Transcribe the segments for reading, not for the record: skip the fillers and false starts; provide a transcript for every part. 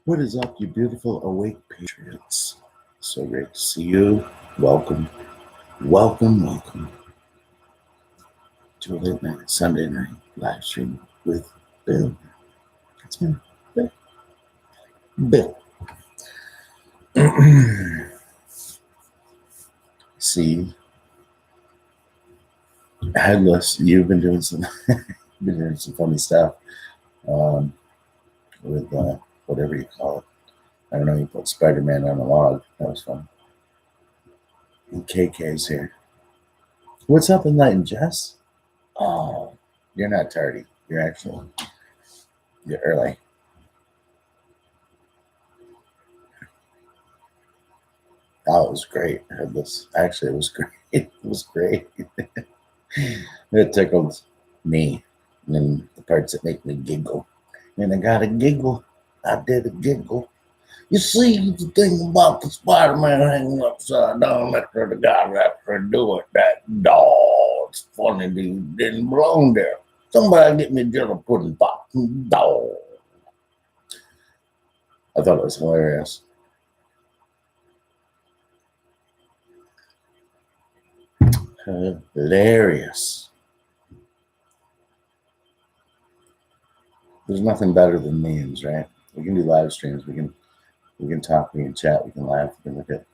What is up, you beautiful awake patriots? So great to see you. Welcome, welcome to a late night Sunday night live stream with Bill. That's me, Bill. See, Headless, you've been doing some funny stuff with whatever you call it. I don't know. You put Spider-Man on a log. That was fun. And KK's here. What's up, Enlightened Jess? Oh, you're not tardy. You're early. Oh, it was great. I heard this. Actually, it was great. It was great. It tickled me. And the parts that make me giggle. And I got a giggle. I did a giggle. You see, the thing about the Spider-Man hanging upside down after the guy after doing that dog. It's funny that he didn't belong there. Somebody get me jello pudding pop. Dog. I thought it was hilarious. Hilarious. There's nothing better than memes, right? We can do live streams. We can talk. We can chat. We can laugh. We can look at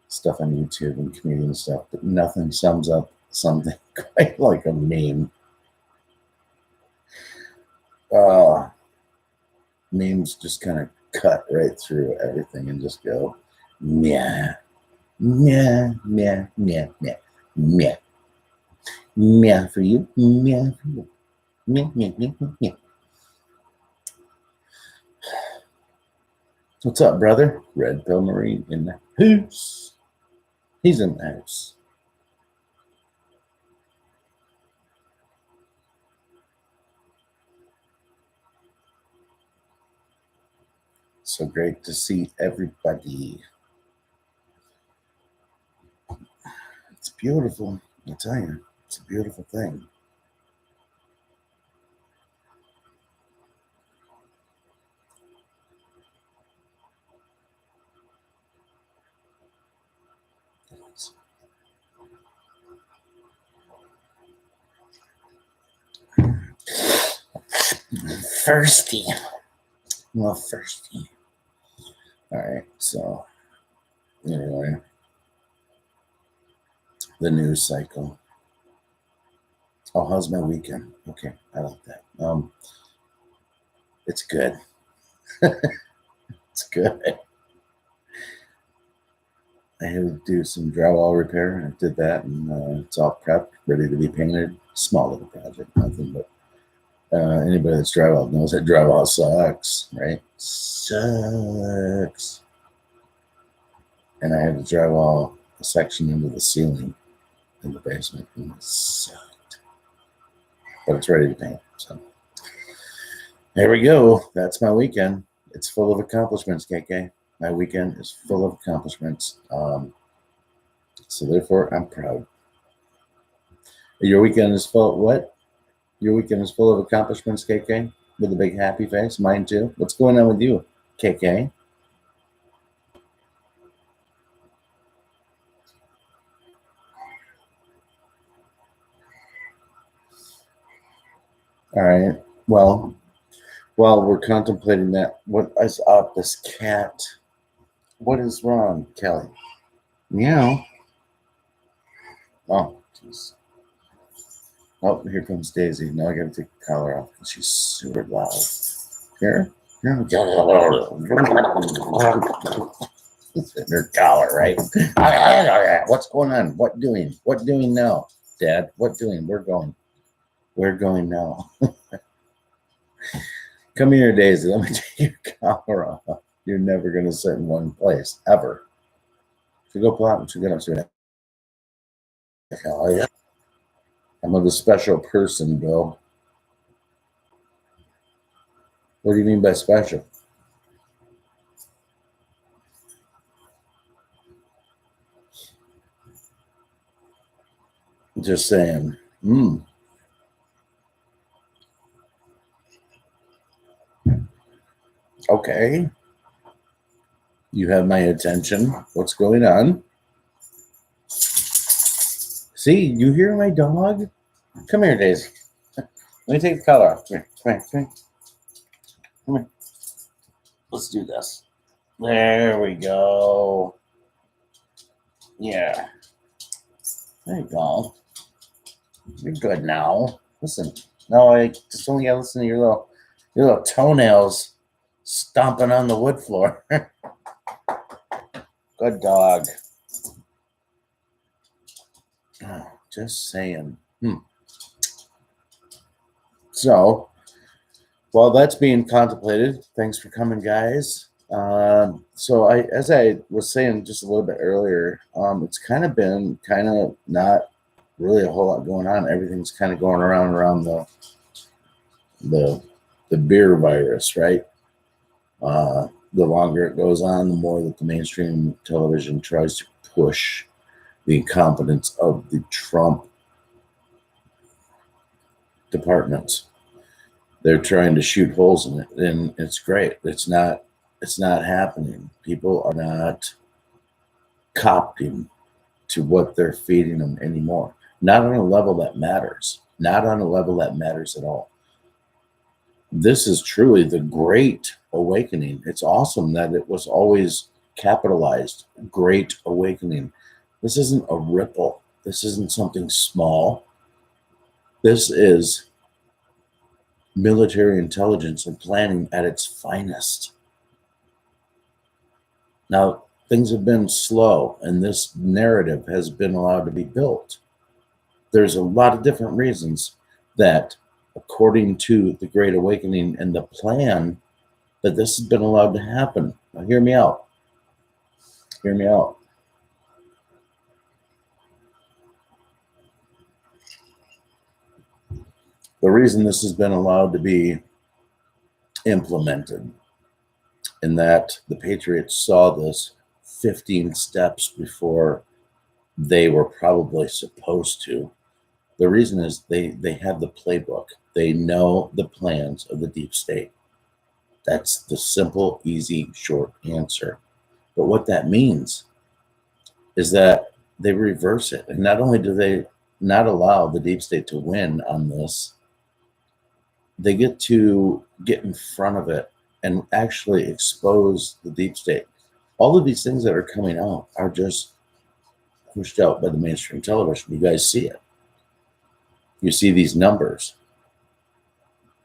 stuff on YouTube and comedian stuff. But nothing sums up something quite like a meme. Memes just kind of cut right through everything and just go, meh, meh, meh, meh, meh, meh, meh for you, meh for you, meh, meh, meh, meh, meh. What's up, brother? Red Pill Marine in the house. He's in the house. So great to see everybody. It's beautiful. I tell you, it's a beautiful thing. Thirsty. Well, thirsty. All right, so anyway, the news cycle. Oh, how's my weekend? Okay, I like that. It's good. It's good. I had to do some drywall repair, and I did that, and it's all prepped, ready to be painted. Small little project, nothing, but anybody that's drywall knows that drywall sucks, right? Sucks. And I had to drywall a section into the ceiling in the basement, and it sucked. But it's ready to paint, so there we go. That's my weekend. It's full of accomplishments, KK. My weekend is full of accomplishments. So therefore, I'm proud. Your weekend is full of what? Your weekend is full of accomplishments, KK, with a big happy face. Mine too. What's going on with you, KK? All right. Well, while we're contemplating that, what is up? This cat. What is wrong, Kelly? Meow. Oh, jeez. Oh, here comes Daisy. Now I gotta take the collar off because she's super loud. Here? Her collar, right? What's going on? What doing? What doing now? Dad, what doing? We're going now. Come here, Daisy. Let me take your collar off. You're never gonna sit in one place, ever. So go plot and get upstairs. Hell yeah. I'm a special person, Bill. What do you mean by special? Just saying. Okay. You have my attention. What's going on? See, you hear my dog? Come here, Daisy. Let me take the collar off. Come here, come here, come here. Come here. Let's do this. There we go. Yeah. There you go. You're good now. Listen. No, I just only gotta listen to your little toenails stomping on the wood floor. Good dog. Oh, just saying. So, while that's being contemplated, thanks for coming, guys. So as I was saying just a little bit earlier, it's kind of been not really a whole lot going on. Everything's kind of going around the beer virus, right? The longer it goes on, the more that the mainstream television tries to push the incompetence of the Trump departments. They're trying to shoot holes in it, and it's great. It's not happening. People are not copying to what they're feeding them anymore. Not on a level that matters. Not on a level that matters at all. This is truly the great awakening. It's awesome that it was always capitalized. Great awakening. This isn't a ripple. This isn't something small. This is military intelligence and planning at its finest. Now, things have been slow, and this narrative has been allowed to be built. There's a lot of different reasons that, according to the Great Awakening and the plan, that this has been allowed to happen. Now, hear me out. Hear me out. The reason this has been allowed to be implemented, and that the Patriots saw this 15 steps before they were probably supposed to. The reason is they have the playbook. They know the plans of the deep state. That's the simple, easy, short answer. But what that means is that they reverse it. And not only do they not allow the deep state to win on this, they get to get in front of it and actually expose the deep state. All of these things that are coming out are just pushed out by the mainstream television. You guys see it. You see these numbers.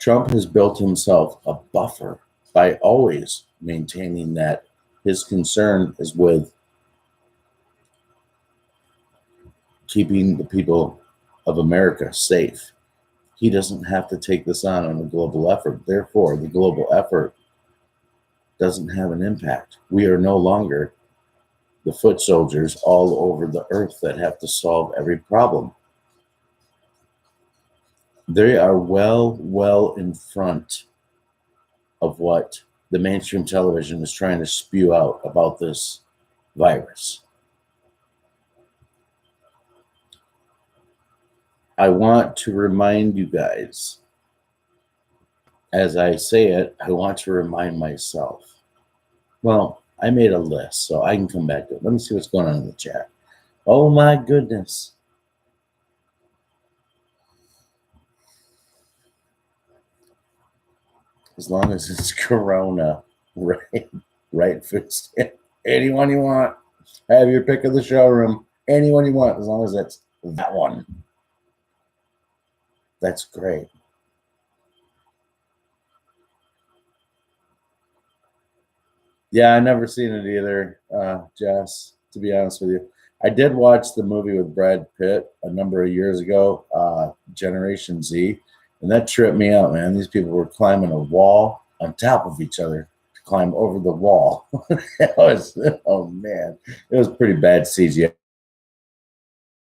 Trump has built himself a buffer by always maintaining that his concern is with keeping the people of America safe. He doesn't have to take this on a global effort. Therefore, the global effort doesn't have an impact. We are no longer the foot soldiers all over the earth that have to solve every problem. They are well in front of what the mainstream television is trying to spew out about this virus. I want to remind you guys, as I say it, I want to remind myself. Well, I made a list, so I can come back to it. Let me see what's going on in the chat. Oh my goodness. As long as it's Corona, right footstep. Anyone you want. Have your pick of the showroom. Anyone you want, as long as it's that one. That's great. Yeah, I never seen it either, Jess, to be honest with you. I did watch the movie with Brad Pitt a number of years ago, Generation Z, and that tripped me out, man. These people were climbing a wall on top of each other to climb over the wall. Oh man, it was pretty bad CGI,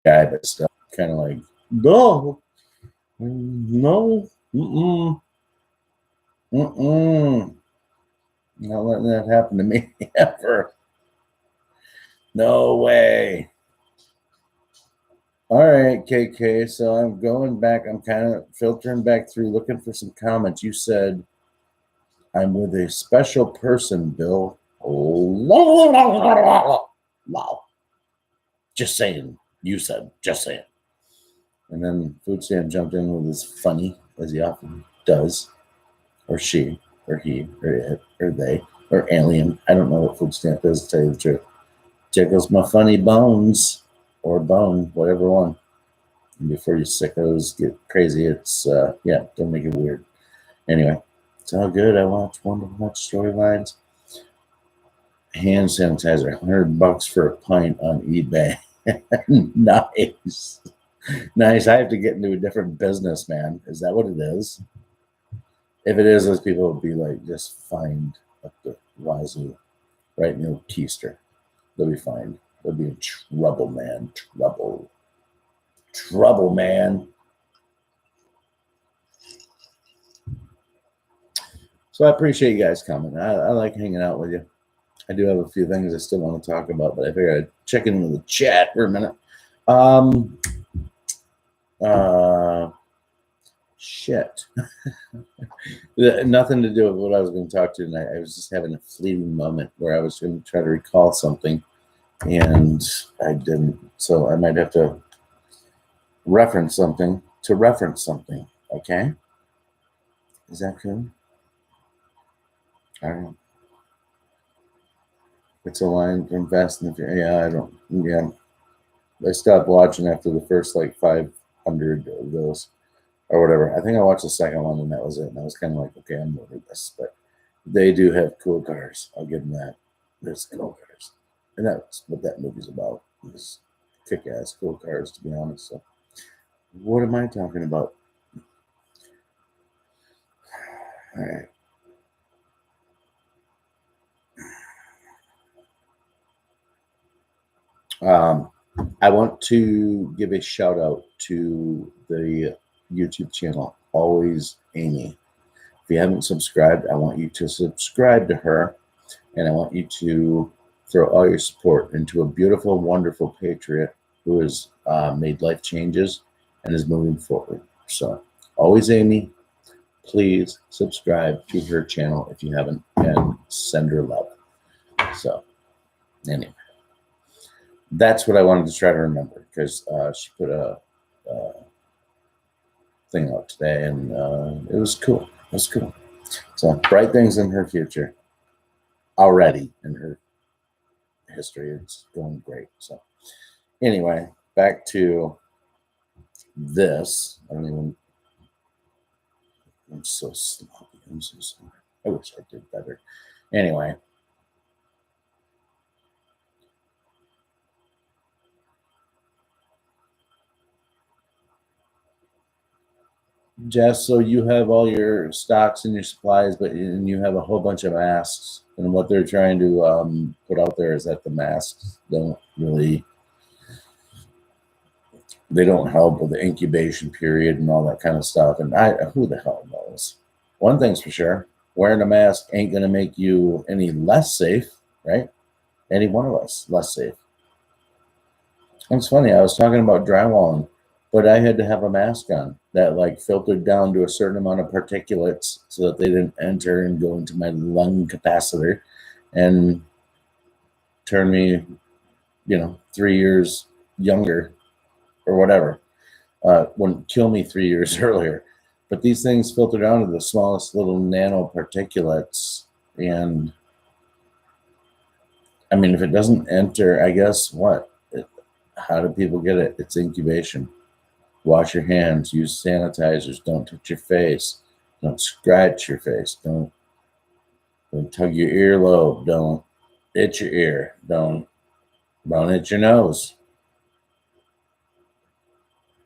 but stuff kind of like, no, not letting that happen to me ever. No way. All right, KK. So I'm going back. I'm kind of filtering back through, looking for some comments. You said, I'm with a special person, Bill. Wow. Just saying. You said, just saying. And then Food Stamp jumped in with his funny, as he often does, or she, or he, or it, or they, or alien. I don't know what Food Stamp is, to tell you the truth. Jiggles my funny bones, or bone, whatever one. And before you sickos get crazy, it's, yeah, don't make it weird. Anyway, it's all good. I watch storylines. Hand sanitizer, $100 for a pint on eBay. Nice. Nice. I have to get into a different business, man. Is that what it is? If it is, those people will be like, just find up the wazoo right near Keister. They'll be fine. They'll be in trouble, man. Trouble. Trouble, man. So I appreciate you guys coming. I like hanging out with you. I do have a few things I still want to talk about, but I figured I'd check in with the chat for a minute. Shit. Nothing to do with what I was going to talk to tonight. I was just having a fleeting moment where I was going to try to recall something, and I didn't. So I might have to reference something to reference something. Okay? Is that cool? I don't know. It's a line from Fast and the Furious. Yeah, I don't. Yeah. I stopped watching after the first like 500 of those or whatever. I think I watched the second one and that was it. And I was kind of like, okay, I'm over this. But they do have cool cars. I'll give them that. There's cool cars. And that's what that movie's about. Is kick-ass cool cars, to be honest. So what am I talking about? All right. I want to give a shout out to the YouTube channel, Always Amy. If you haven't subscribed, I want you to subscribe to her, and I want you to throw all your support into a beautiful, wonderful patriot who has made life changes and is moving forward. So, Always Amy, please subscribe to her channel if you haven't, and send her love. So, anyway. That's what I wanted to try to remember, because she put a thing out today, and it was cool. It was cool. So bright things in her future already in her history. It's going great. So anyway, back to this. I'm so sloppy. I'm so sorry. I wish I did better. Anyway. Jess, so you have all your stocks and your supplies, and you have a whole bunch of masks. And what they're trying to put out there is that the masks don't really, they don't help with the incubation period and all that kind of stuff. And who the hell knows? One thing's for sure, wearing a mask ain't going to make you any less safe, right? Any one of us less safe. It's funny, I was talking about drywalling, but I had to have a mask on that like filtered down to a certain amount of particulates so that they didn't enter and go into my lung capacitor and turn me, 3 years younger or whatever. Wouldn't kill me 3 years earlier. But these things filter down to the smallest little nanoparticulates. And I mean, if it doesn't enter, I guess what? How do people get it? It's incubation. Wash your hands, use sanitizers, don't touch your face, don't scratch your face, don't tug your earlobe, don't itch your ear, don't itch your nose,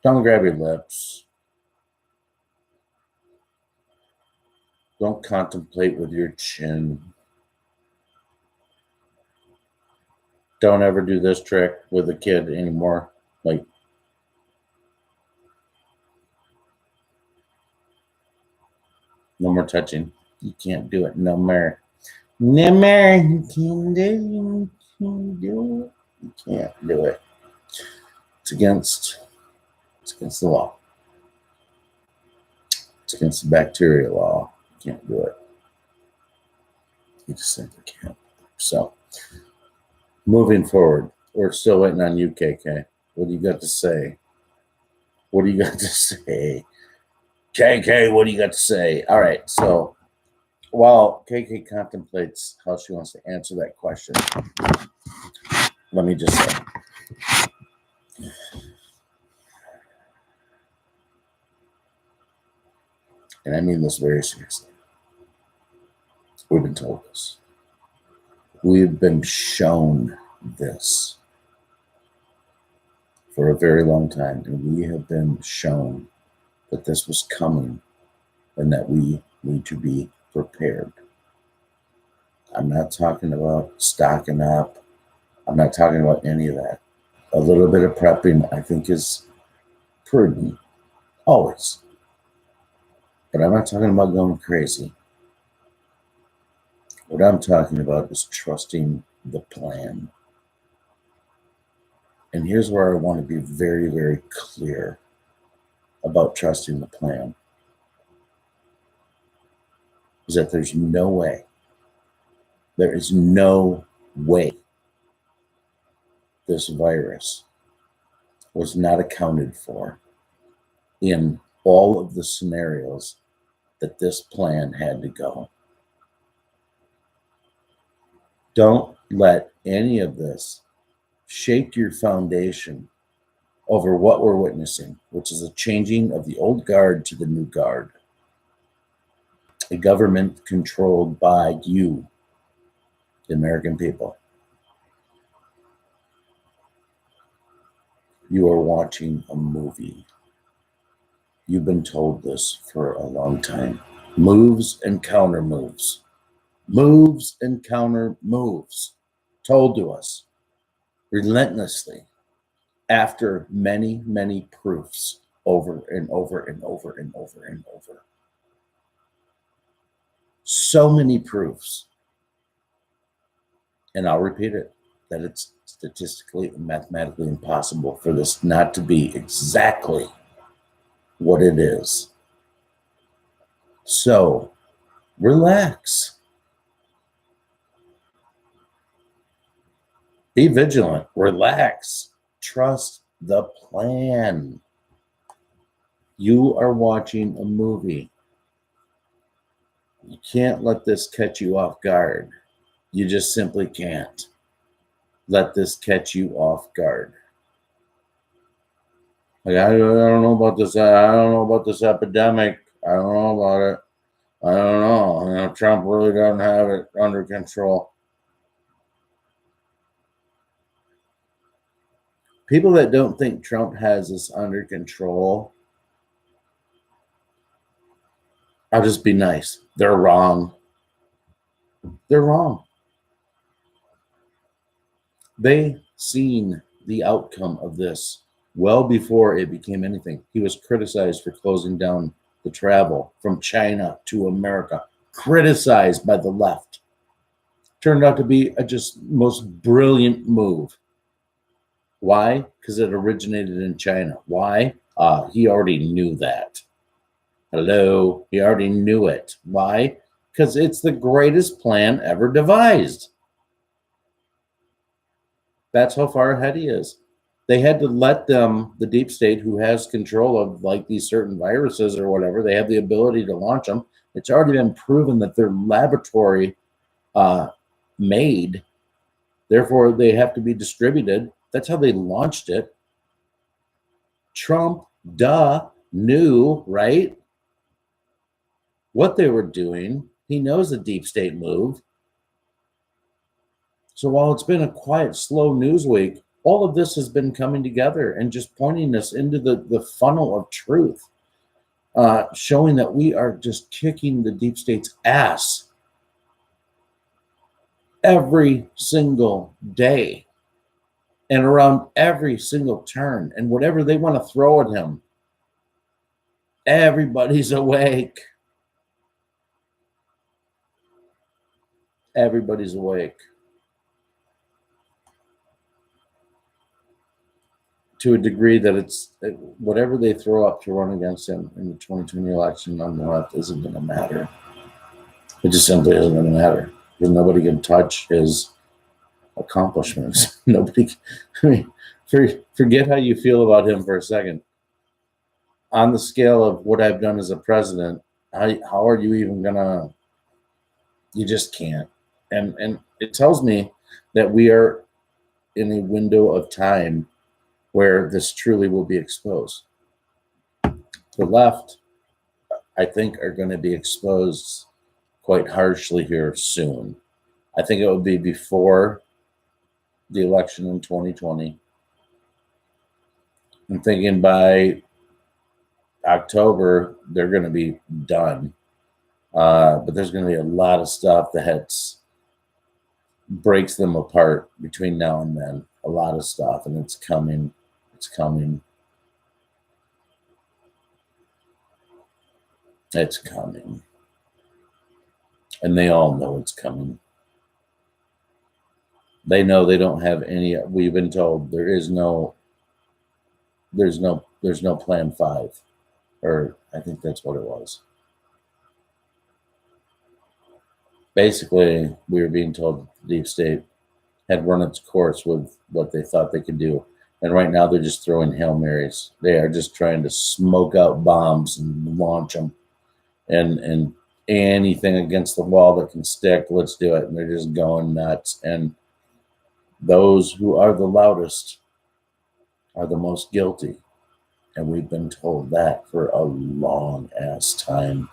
don't grab your lips, don't contemplate with your chin, don't ever do this trick with a kid anymore, like no more touching. You can't do it. No more. No more. You can't do it. You can't do it. You can't do it. It's against the law. It's against the bacteria law. You can't do it. You just simply can't. So, moving forward, we're still waiting on you, KK. What do you got to say? What do you got to say? KK, what do you got to say? All right, so while KK contemplates how she wants to answer that question, let me just say, and I mean this very seriously, we've been told this. We've been shown this for a very long time, and we have been shown that this was coming and that we need to be prepared. I'm not talking about stocking up. I'm not talking about any of that. A little bit of prepping, I think, is prudent, always. But I'm not talking about going crazy. What I'm talking about is trusting the plan. And here's where I want to be very, very clear about trusting the plan. Is that there's no way, there is no way this virus was not accounted for in all of the scenarios that this plan had to go. Don't let any of this shake your foundation over what we're witnessing, which is a changing of the old guard to the new guard. A government controlled by you, the American people. You are watching a movie. You've been told this for a long time. Moves and counter moves. Moves and counter moves. Told to us relentlessly after many, many proofs over and over and over and over and over. So many proofs. And I'll repeat it, that it's statistically and mathematically impossible for this not to be exactly what it is. So, relax. Be vigilant. Relax. Trust the plan. You are watching a movie. You can't let this catch you off guard. You just simply can't let this catch you off guard. Like, I don't know about this. I don't know about this epidemic. I don't know about it. I don't know. You know, Trump really doesn't have it under control. People that don't think Trump has this under control, I'll just be nice. They're wrong. They're wrong. They seen the outcome of this well before it became anything. He was criticized for closing down the travel from China to America, criticized by the left. Turned out to be a just most brilliant move. Why? Because it originated in China. Why? He already knew that. Hello? He already knew it. Why? Because it's the greatest plan ever devised. That's how far ahead he is. They had to let them, the deep state who has control of like these certain viruses or whatever, they have the ability to launch them. It's already been proven that they're laboratory made. Therefore, they have to be distributed. That's how they launched it. Trump, knew, right? What they were doing. He knows the deep state move. So while it's been a quiet, slow news week, all of this has been coming together and just pointing us into the funnel of truth, showing that we are just kicking the deep state's ass every single day and around every single turn, and whatever they want to throw at him, everybody's awake. Everybody's awake. To a degree that it's whatever they throw up to run against him in the 2020 election on the left isn't going to matter. It just simply isn't going to matter because nobody can touch his accomplishments. Nobody, I mean, forget how you feel about him for a second. On the scale of what I've done as a president, how are you even gonna? You just can't. And it tells me that we are in a window of time where this truly will be exposed. The left, I think, are going to be exposed quite harshly here soon. I think it will be before the election in 2020. I'm thinking by October, they're going to be done. But there's going to be a lot of stuff that breaks them apart between now and then. A lot of stuff, and it's coming. It's coming. It's coming. And they all know it's coming. They know they don't have any. We've been told there's no plan 5, or I think that's what it was. Basically, we were being told the deep state had run its course with what they thought they could do. And right now they're just throwing Hail Marys. They are just trying to smoke out bombs and launch them. And anything against the wall that can stick, let's do it. And they're just going nuts. And those who are the loudest are the most guilty. And we've been told that for a long ass time.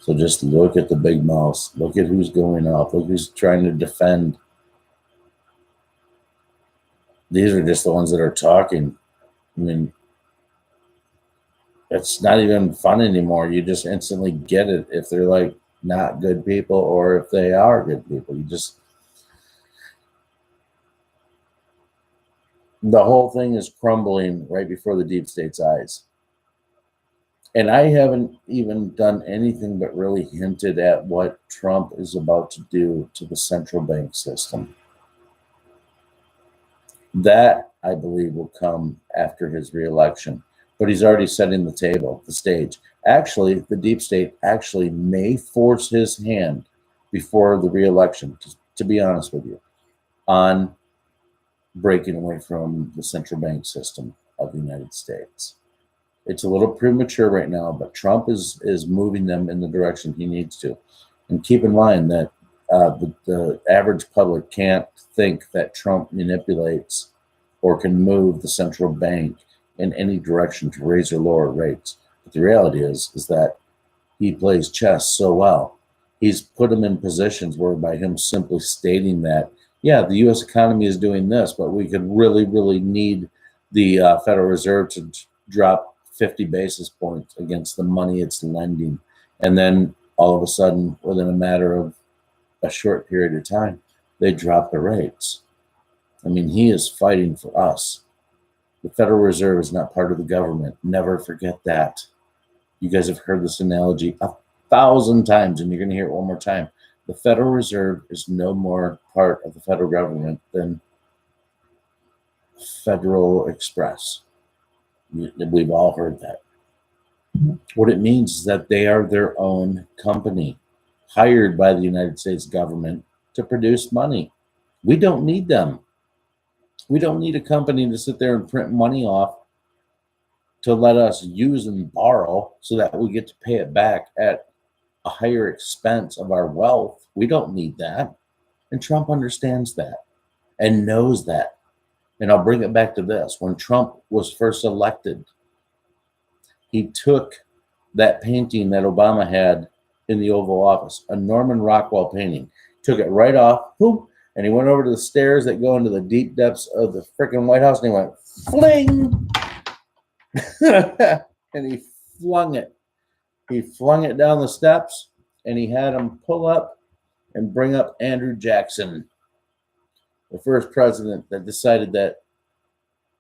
So just look at the big mouths. Look at who's going off. Look who's trying to defend. These are just the ones that are talking. I mean, it's not even fun anymore. You just instantly get it if they're like not good people or if they are good people. The whole thing is crumbling right before the deep state's eyes. And I haven't even done anything but really hinted at what Trump is about to do to the central bank system. That, I believe, will come after his reelection. But he's already setting the table, the stage. Actually, the deep state actually may force his hand before the reelection, to be honest with you, on breaking away from the central bank system of the United States. It's a little premature right now, but Trump is moving them in the direction he needs to. And keep in mind that the average public can't think that Trump manipulates or can move the central bank in any direction to raise or lower rates. But the reality is that he plays chess so well. He's put him in positions where by him simply stating that, yeah, the U.S. economy is doing this, but we could really, really need the Federal Reserve to drop 50 basis points against the money it's lending. And then all of a sudden, within a matter of a short period of time, they drop the rates. I mean, he is fighting for us. The Federal Reserve is not part of the government. Never forget that. You guys have heard this analogy 1,000 times, and you're going to hear it one more time. The Federal Reserve is no more part of the federal government than Federal Express. We've all heard that. What it means is that they are their own company, hired by the United States government to produce money. We don't need them. We don't need a company to sit there and print money off to let us use and borrow so that we get to pay it back at a higher expense of our wealth. We don't need that. And Trump understands that and knows that. And I'll bring it back to this. When Trump was first elected, he took that painting that Obama had in the Oval Office, a Norman Rockwell painting, took it right off, boom, and he went over to the stairs that go into the deep depths of the freaking White House, and he went, fling! And he flung it. He flung it down the steps, and he had him pull up and bring up Andrew Jackson, the first president that decided that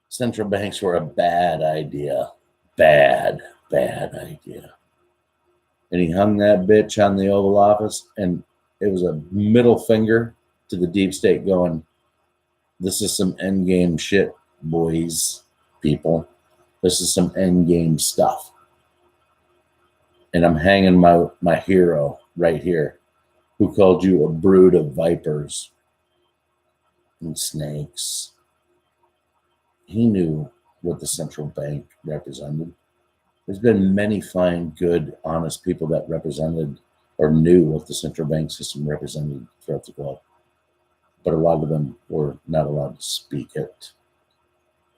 central banks were a bad idea. Bad idea. And he hung that bitch on the Oval Office, and it was a middle finger to the deep state going, this is some end game shit, boys, people. This is some end game stuff. And I'm hanging my hero right here, who called you a brood of vipers. and snakes. He knew what the central bank represented. There's been many fine, good, honest people that represented or knew what the central bank system represented throughout the globe. But a lot of them were not allowed to speak it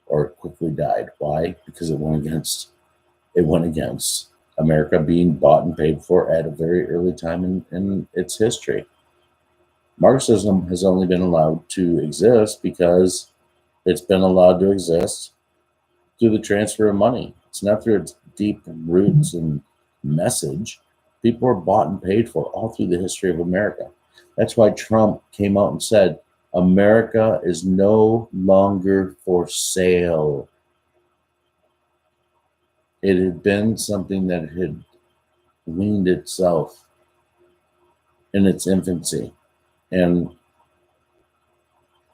or quickly died. Why? Because it went against America being bought and paid for at a very early time in its history. Marxism has only been allowed to exist because it's been allowed to exist through the transfer of money. It's not through its deep roots and message. People were bought and paid for all through the history of America. That's why Trump came out and said, America is no longer for sale. It had been something that had weaned itself in its infancy. And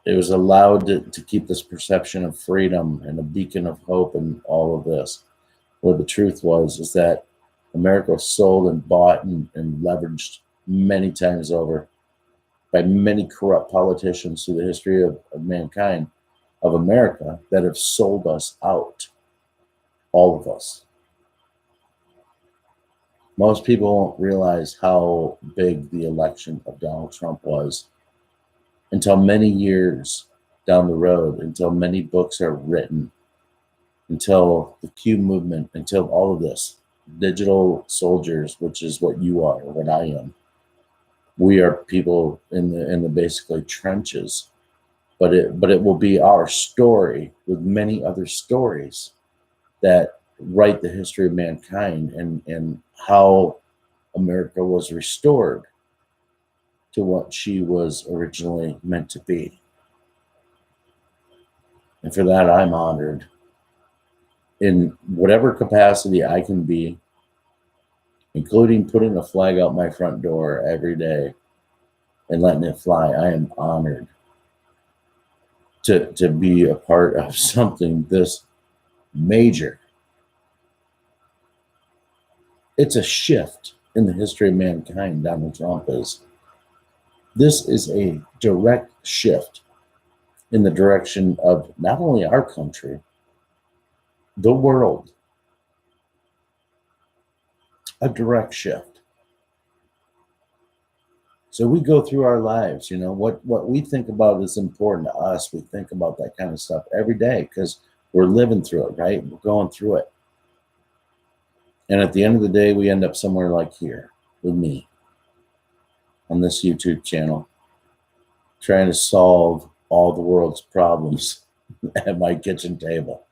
it was allowed to keep this perception of freedom and a beacon of hope and all of this. Where the truth was is that America was sold and bought and leveraged many times over by many corrupt politicians through the history of mankind, of America, that have sold us out. All of us. Most people won't realize how big the election of Donald Trump was until many years down the road, until many books are written, until the Q movement, until all of this. Digital soldiers, which is what you are, what I am. We are people in the basically trenches, but it will be our story with many other stories that write the history of mankind and how America was restored to what she was originally meant to be. And for that, I'm honored in whatever capacity I can be, including putting a flag out my front door every day and letting it fly. I am honored to be a part of something this major. It's a shift in the history of mankind, Donald Trump is. This is a direct shift in the direction of not only our country, the world. A direct shift. So we go through our lives, what we think about is important to us. We think about that kind of stuff every day because we're living through it, right? We're going through it. And at the end of the day, we end up somewhere like here with me on this YouTube channel, trying to solve all the world's problems at my kitchen table.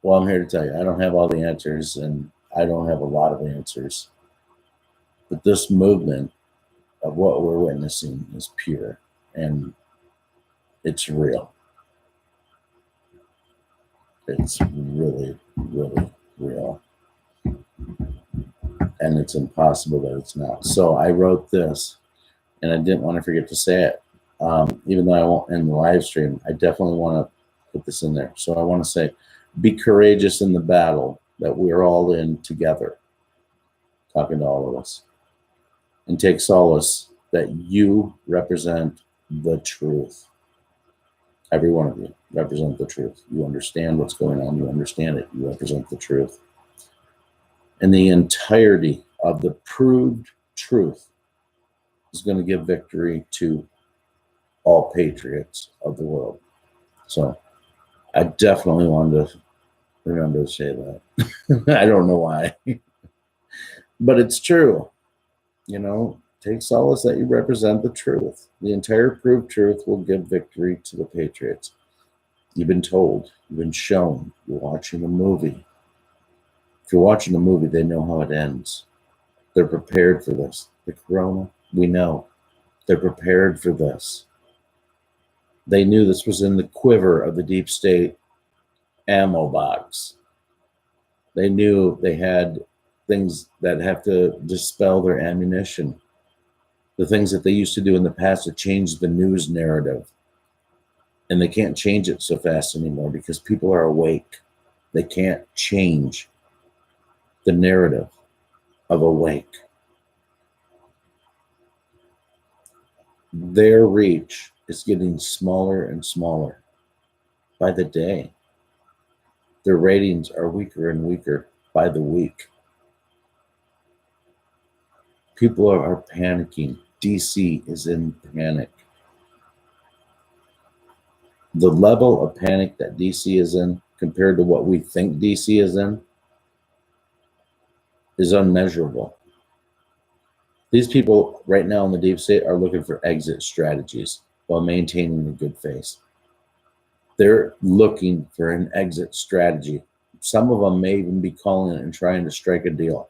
Well, I'm here to tell you, I don't have all the answers, and I don't have a lot of answers. But this movement of what we're witnessing is pure, and it's real. It's really, really real. And it's impossible that it's not. So I wrote this, and I didn't want to forget to say it. Even though I won't end the live stream, I definitely want to put this in there. So I want to say, be courageous in the battle that we're all in together, talking to all of us. And take solace that you represent the truth. Every one of you represent the truth. You understand what's going on. You understand it. You represent the truth. And the entirety of the proved truth is going to give victory to all patriots of the world. So I definitely wanted to remember to say that. I don't know why. But it's true. Take solace that you represent the truth. The entire proved truth will give victory to the patriots. You've been told. You've been shown. You're watching a movie. If you're watching a movie, they know how it ends. They're prepared for this. The corona, we know. They're prepared for this. They knew this was in the quiver of the deep state ammo box. They knew they had things that have to dispel their ammunition. The things that they used to do in the past to change the news narrative. And they can't change it so fast anymore because people are awake. They can't change the narrative of awake. Their reach is getting smaller and smaller by the day. Their ratings are weaker and weaker by the week. People are panicking. DC is in panic. The level of panic that DC is in compared to what we think DC is in is unmeasurable. These people right now in the deep state are looking for exit strategies while maintaining a good face. They're looking for an exit strategy. Some of them may even be calling it and trying to strike a deal.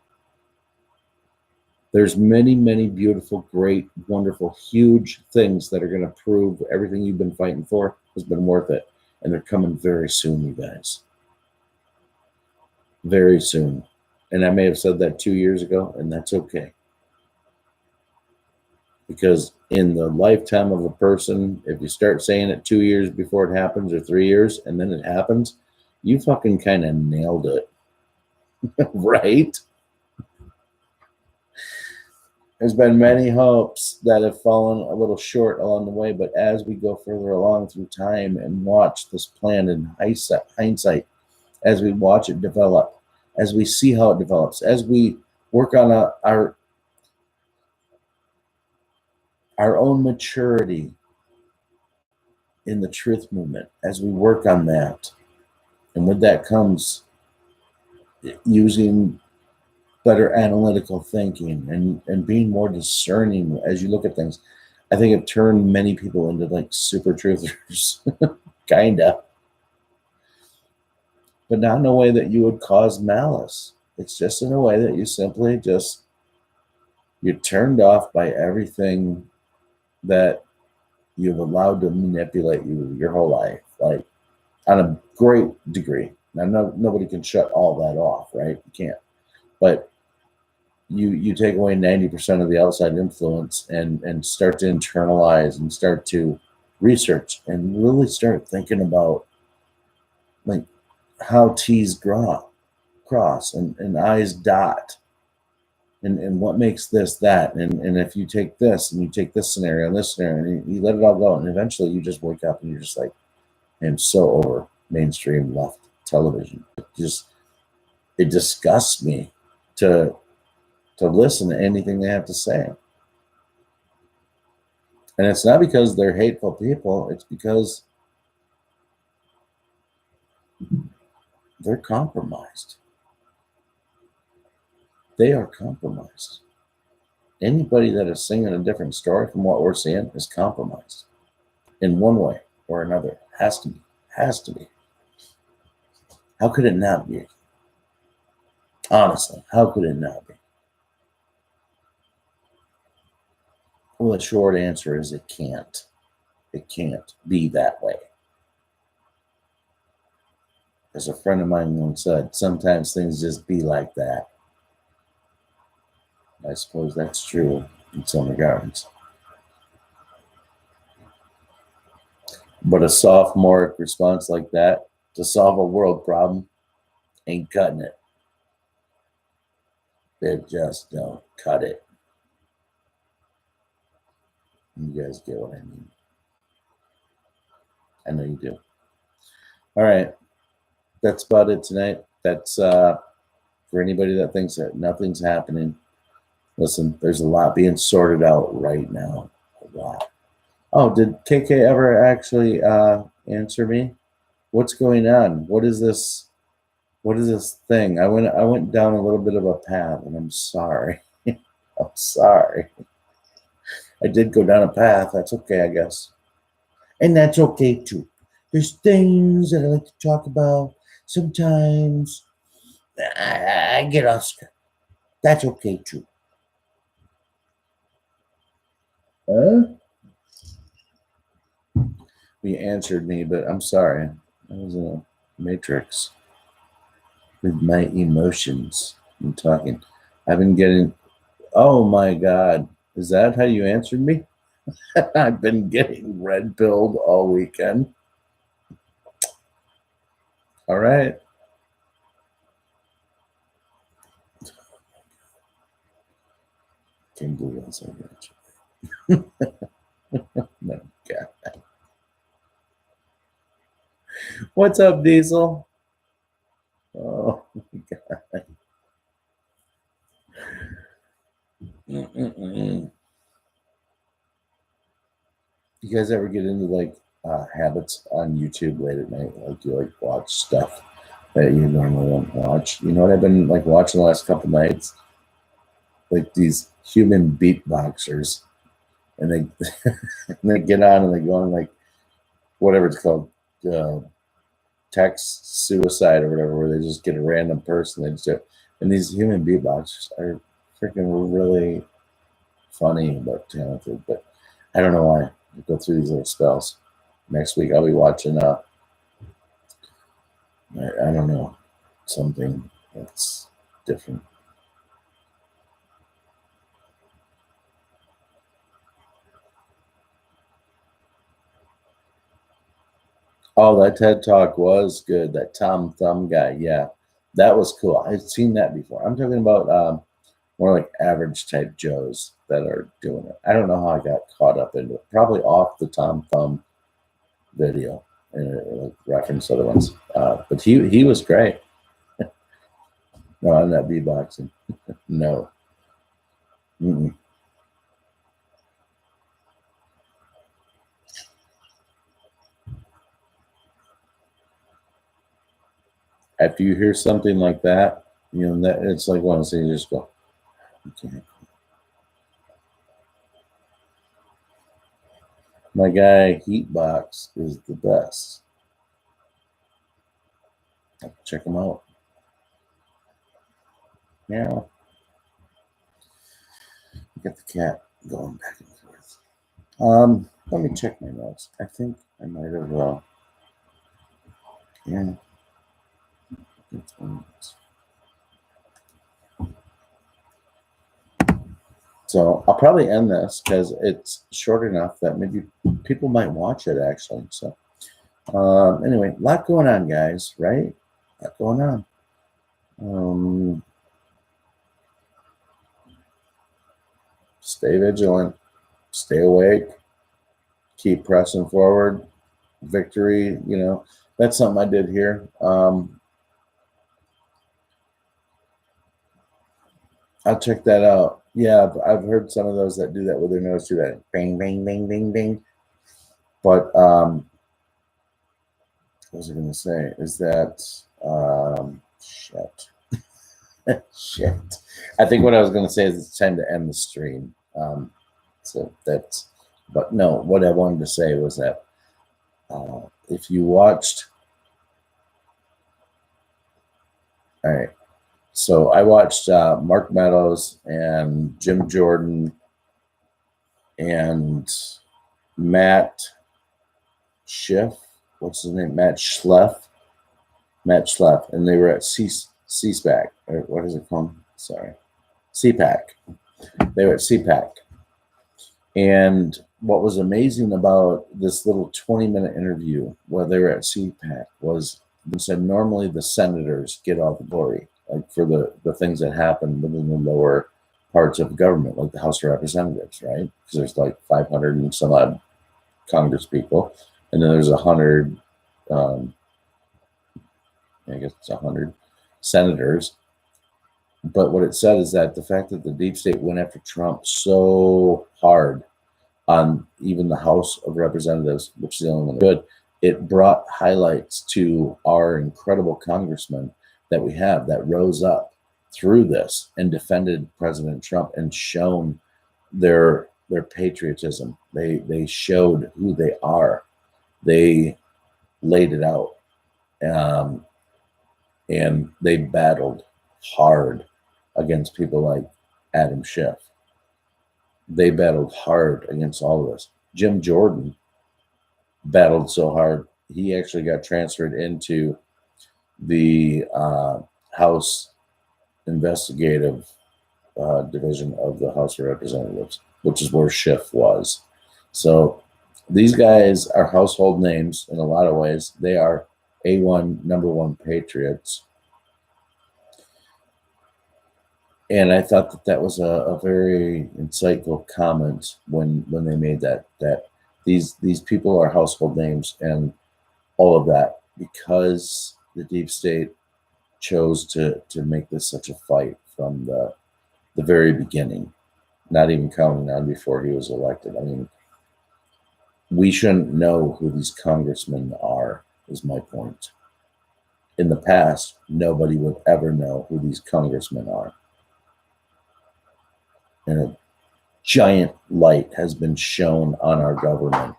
There's many, many beautiful, great, wonderful, huge things that are going to prove everything you've been fighting for has been worth it. And they're coming very soon, you guys. Very soon. And I may have said that 2 years ago, and that's okay. Because in the lifetime of a person, if you start saying it 2 years before it happens or 3 years, and then it happens, you fucking kind of nailed it. Right? There's been many hopes that have fallen a little short along the way, but as we go further along through time and watch this plan in hindsight, as we watch it develop, as we see how it develops, as we work on our own maturity in the truth movement, as we work on that, and with that comes using better analytical thinking and being more discerning as you look at things. I think it turned many people into like super truthers, kinda. But not in a way that you would cause malice. It's just in a way that you simply you're turned off by everything that you've allowed to manipulate you your whole life, like on a great degree. Now, nobody can shut all that off, right? You can't. But you take away 90% of the outside influence and start to internalize and start to research and really start thinking about like how T's cross and I's dot and what makes this that and if you take this and you take this scenario and this scenario and you let it all go and eventually you just wake up and you're just like, I'm so over mainstream left television. It disgusts me to listen to anything they have to say. And it's not because they're hateful people, it's because they're compromised. They are compromised. Anybody that is singing a different story from what we're seeing is compromised in one way or another. Has to be. How could it not be? Honestly, how could it not be? Well, the short answer is it can't. It can't be that way. As a friend of mine once said, sometimes things just be like that. I suppose that's true in some regards. But a sophomoric response like that to solve a world problem ain't cutting it. It just don't cut it. You guys get what I mean. I know you do. All right. That's about it tonight. That's for anybody that thinks that nothing's happening. Listen, there's a lot being sorted out right now. A lot. Oh, did KK ever actually answer me? What's going on? What is this? What is this thing? I went down a little bit of a path, and I'm sorry. I'm sorry. I did go down a path. That's okay, I guess. And that's okay too. There's things that I like to talk about. Sometimes I get off script. That's okay too. Huh? You answered me, but I'm sorry. I was in a matrix with my emotions. I'm talking. I've been getting. Oh my God. Is that how you answered me? I've been getting red pilled all weekend. All right. Can't believe I said that. No, God. What's up, Diesel? Oh my God. Mm-mm-mm. You guys ever get into like habits on YouTube late at night? Like you like watch stuff that you normally won't watch. You know what I've been like watching the last couple nights? Like these human beatboxers, and they and they get on and they go on like whatever it's called, uh, text suicide or whatever, where they just get a random person. They just do it. And these human beatboxers are freaking really funny but talented. But I don't know why. I go through these little spells. Next week I'll be watching I don't know, something that's different. Oh, that TED Talk was good. That Tom Thumb guy, yeah, that was cool. I've seen that before. I'm talking about more like average type Joes that are doing it. I don't know how I got caught up into it. Probably off the Tom Thumb video and like reference other ones. But he was great. No, I'm not beatboxing. No. Mm-mm. After you hear something like that, you know that it's like one of those things you just go, okay. My guy Heatbox is the best. Check him out. Yeah, get the cat going back and forth. Let me check my notes. I think I might have. Yeah. So I'll probably end this because it's short enough that maybe people might watch it actually. So anyway, a lot going on, guys. Right? A lot going on. Stay vigilant. Stay awake. Keep pressing forward. Victory. You know, that's something I did here. I'll check that out. Yeah, I've heard some of those that do that with their nose do that. Bang, bang, bang, bang, bang. But what was I going to say? Is that shit? Shit. I think what I was going to say is it's time to end the stream. So that's. But no, what I wanted to say was that if you watched, all right. So I watched Mark Meadows and Jim Jordan and Matt Schiff. What's his name? Matt Schleff. And they were at CSPAC. Or what is it called? Sorry, CPAC. They were at CPAC. And what was amazing about this little 20-minute interview while they were at CPAC was they said normally the senators get all the glory, like for the things that happen within the lower parts of government, like the House of Representatives, right? Because there's like 500 and some odd Congress people, and then there's 100, I guess it's 100 senators. But what it said is that the fact that the deep state went after Trump so hard on even the House of Representatives, which is the only one good, it brought highlights to our incredible congressmen that we have that rose up through this and defended President Trump and shown their patriotism. They showed who they are. They laid it out, and they battled hard against people like Adam Schiff. They battled hard against all of us. Jim Jordan battled so hard, he actually got transferred into the House Investigative Division of the House of Representatives, which is where Schiff was. So these guys are household names in a lot of ways. They are A1, number one patriots. And I thought that was a very insightful comment when they made that these people are household names and all of that. because the deep state chose to make this such a fight from the very beginning, not even counting on before he was elected. I mean, we shouldn't know who these congressmen are, is my point. In the past, nobody would ever know who these congressmen are. And a giant light has been shown on our government.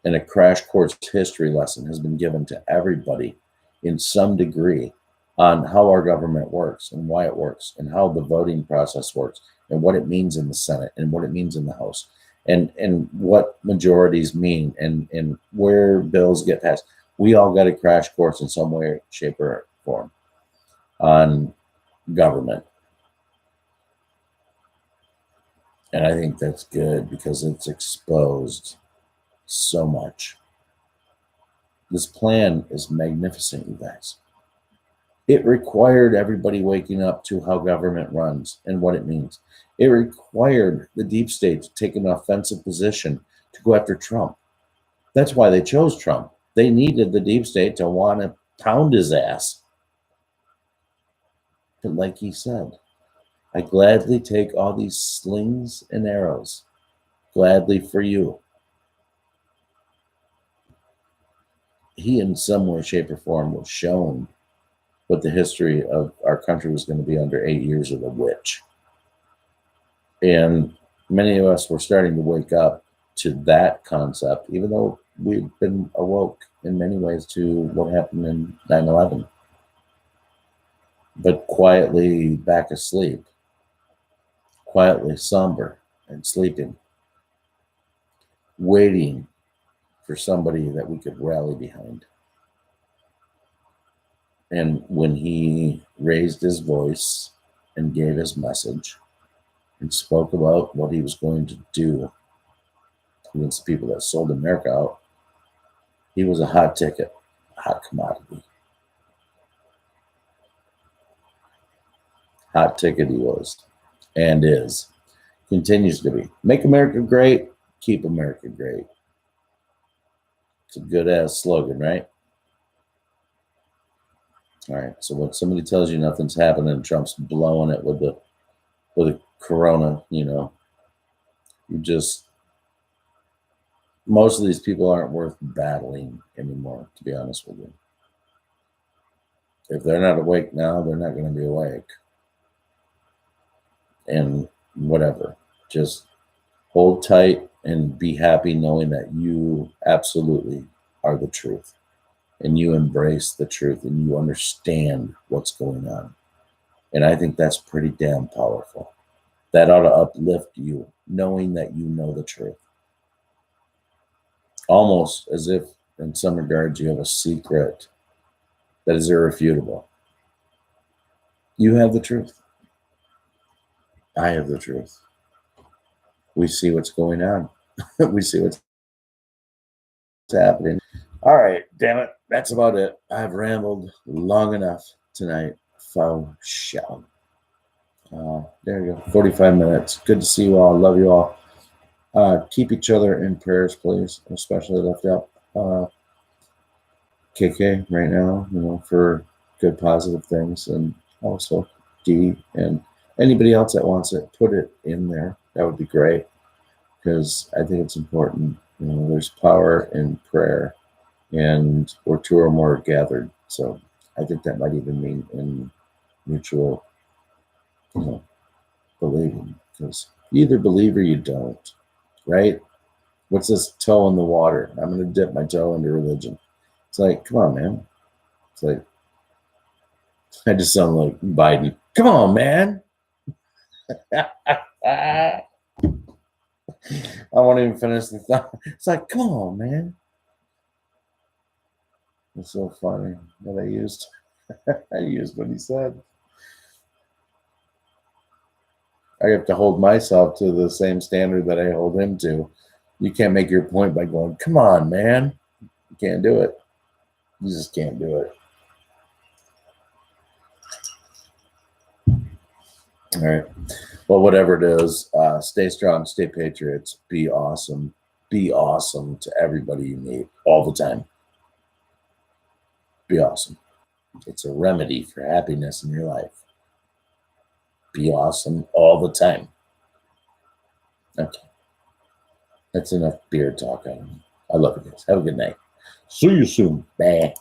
And a crash course history lesson has been given to everybody in some degree on how our government works and why it works and how the voting process works and what it means in the Senate and what it means in the House and what majorities mean and where bills get passed. We all got a crash course in some way, shape, or form on government. And I think that's good because it's exposed so much. This plan is magnificent, you guys. It required everybody waking up to how government runs and what it means. It required the deep state to take an offensive position to go after Trump. That's why they chose Trump. They needed the deep state to want to pound his ass. But like he said, I gladly take all these slings and arrows, gladly for you. He, in some way, shape, or form, was shown what the history of our country was going to be under 8 years of the witch. And many of us were starting to wake up to that concept, even though we've been awoke in many ways to what happened in 9/11. But quietly back asleep, quietly somber and sleeping, waiting for somebody that we could rally behind. And when he raised his voice and gave his message and spoke about what he was going to do against the people that sold America out, he was a hot ticket, a hot commodity. Hot ticket he was and is, continues to be. Make America great, keep America great. It's a good ass slogan, right? All right. So when somebody tells you nothing's happening and Trump's blowing it with the corona, you just, most of these people aren't worth battling anymore, to be honest with you. If they're not awake now, they're not going to be awake. And whatever, just hold tight and be happy knowing that you absolutely are the truth and you embrace the truth and you understand what's going on. And I think that's pretty damn powerful. That ought to uplift you, knowing that you know the truth. Almost as if, in some regards, you have a secret that is irrefutable. You have the truth. I have the truth. We see what's going on. We see what's happening. All right, damn it. That's about it. I've rambled long enough tonight. Faux shout. There you go. 45 minutes. Good to see you all. Love you all. Keep each other in prayers, please. Especially left out KK right now, for good, positive things. And also D and anybody else that wants it, put it in there. That would be great because I think it's important. There's power in prayer and where two or more are gathered. So I think that might even mean in mutual, believing, because you either believe or you don't, right? What's this toe in the water? I'm going to dip my toe into religion. It's like, come on, man. It's like, I just sound like Biden. Come on, man. I won't even finish the thought. It's like, come on, man. It's so funny that I used what he said. I have to hold myself to the same standard that I hold him to. You can't make your point by going, come on, man. You can't do it. You just can't do it. All right. Well, whatever it is, stay strong, stay patriots, be awesome to everybody you meet all the time. Be awesome. It's a remedy for happiness in your life. Be awesome all the time. Okay. That's enough beer talk. I love you guys. Have a good night. See you soon. Bye.